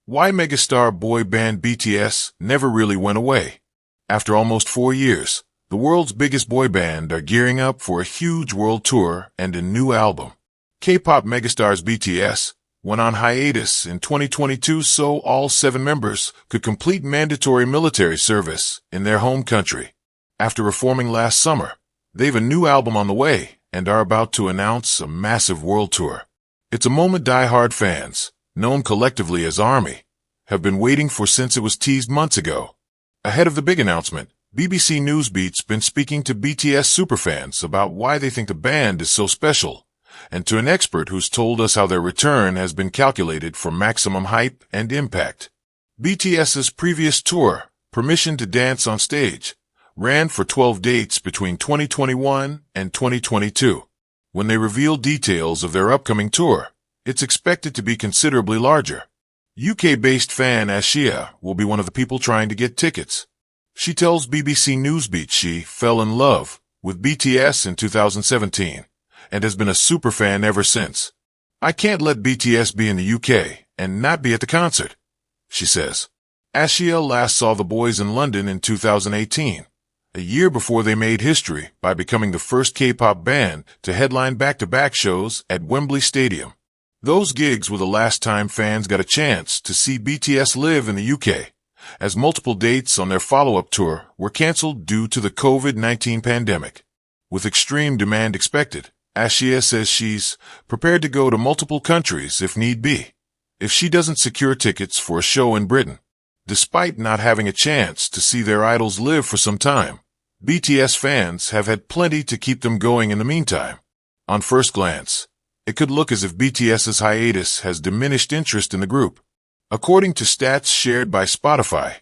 Why megastar boy band BTS never really went away. After almost 4 years, the world's biggest boy band are gearing up for a huge world tour and a new album. K-pop megastars BTS went on hiatus in 2022 so all 7 members could complete mandatory military service in their home country. After reforming last summer, they've a new album on the way and are about to announce a massive world tour. It's a moment die-hard fans, known collectively as ARMY, have been waiting for since it was teased months ago. Ahead of the big announcement, BBC Newsbeat's been speaking to BTS superfans about why they think the band is so special, and to an expert who's told us how their return has been calculated for maximum hype and impact. BTS's previous tour, Permission to Dance on Stage, ran for 12 dates between 2021 and 2022. When they reveal details of their upcoming tour, it's expected to be considerably larger. UK-based fan Ashia will be one of the people trying to get tickets. She tells BBC Newsbeat she fell in love with BTS in 2017 and has been a superfan ever since. "I can't let BTS be in the UK and not be at the concert," she says. Ashia last saw the boys in London in 2018, a year before they made history by becoming the first K-pop band to headline back-to-back shows at Wembley Stadium. Those gigs were the last time fans got a chance to see BTS live in the UK, as multiple dates on their follow-up tour were cancelled due to the COVID-19 pandemic. With extreme demand expected, Ashia says she's prepared to go to multiple countries if need be, if she doesn't secure tickets for a show in Britain. Despite not having a chance to see their idols live for some time, BTS fans have had plenty to keep them going in the meantime. On first glance, it could look as if BTS's hiatus has diminished interest in the group. According to stats shared by Spotify,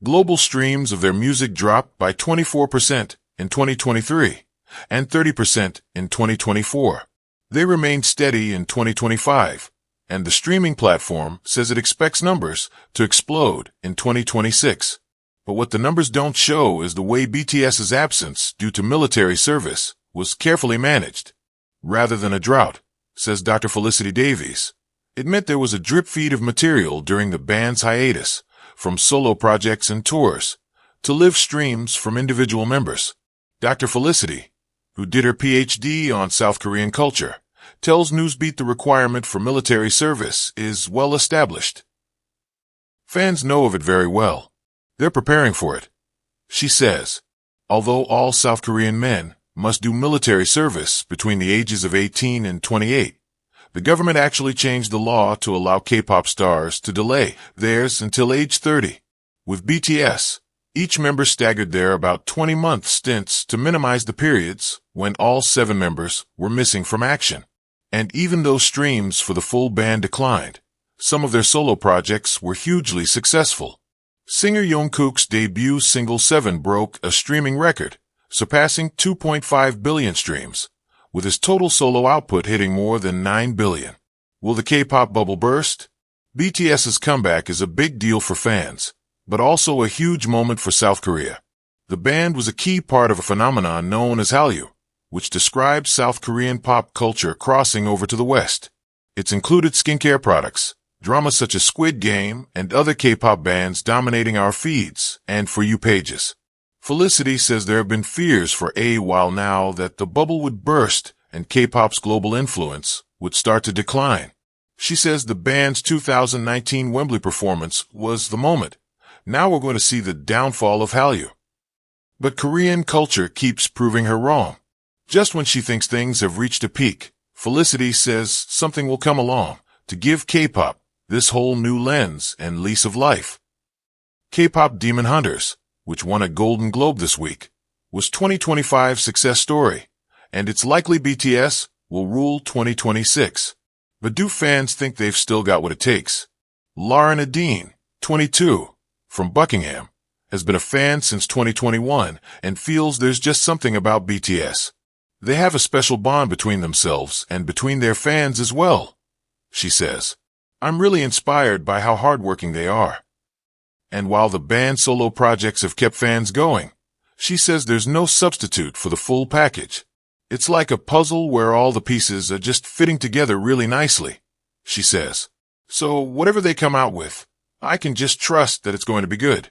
global streams of their music dropped by 24% in 2023 and 30% in 2024. They remained steady in 2025. And the streaming platform says it expects numbers to explode in 2026. But what the numbers don't show is the way BTS's absence due to military service was carefully managed. Rather than a drought, says Dr. Felicity Davies, it meant there was a drip feed of material during the band's hiatus, from solo projects and tours, to live streams from individual members. Dr. Felicity, who did her PhD on South Korean culture, tells Newsbeat the requirement for military service is well established. Fans know of it very well. They're preparing for it. She says, although all South Korean men must do military service between the ages of 18 and 28, the government actually changed the law to allow K-pop stars to delay theirs until age 30. With BTS, each member staggered their about 20-month stints to minimize the periods when all 7 members were missing from action. And even though streams for the full band declined, some of their solo projects were hugely successful. Singer Jungkook's debut single 7 broke a streaming record, surpassing 2.5 billion streams, with his total solo output hitting more than 9 billion. Will the K-pop bubble burst? BTS's comeback is a big deal for fans, but also a huge moment for South Korea. The band was a key part of a phenomenon known as Hallyu, which describes South Korean pop culture crossing over to the West. It's included skincare products, dramas such as Squid Game, and other K-pop bands dominating our feeds and For You pages. Felicity says there have been fears for a while now that the bubble would burst and K-pop's global influence would start to decline. She says the band's 2019 Wembley performance was the moment. Now we're going to see the downfall of Hallyu. But Korean culture keeps proving her wrong. Just when she thinks things have reached a peak, Felicity says something will come along to give K-pop this whole new lens and lease of life. K-pop Demon Hunters, which won a Golden Globe this week, was 2025's success story, and it's likely BTS will rule 2026. But do fans think they've still got what it takes? Lauren Adine, 22, from Buckingham, has been a fan since 2021 and feels there's just something about BTS. They have a special bond between themselves and between their fans as well, she says. I'm really inspired by how hardworking they are. And while the band's solo projects have kept fans going, she says there's no substitute for the full package. It's like a puzzle where all the pieces are just fitting together really nicely, she says. So whatever they come out with, I can just trust that it's going to be good.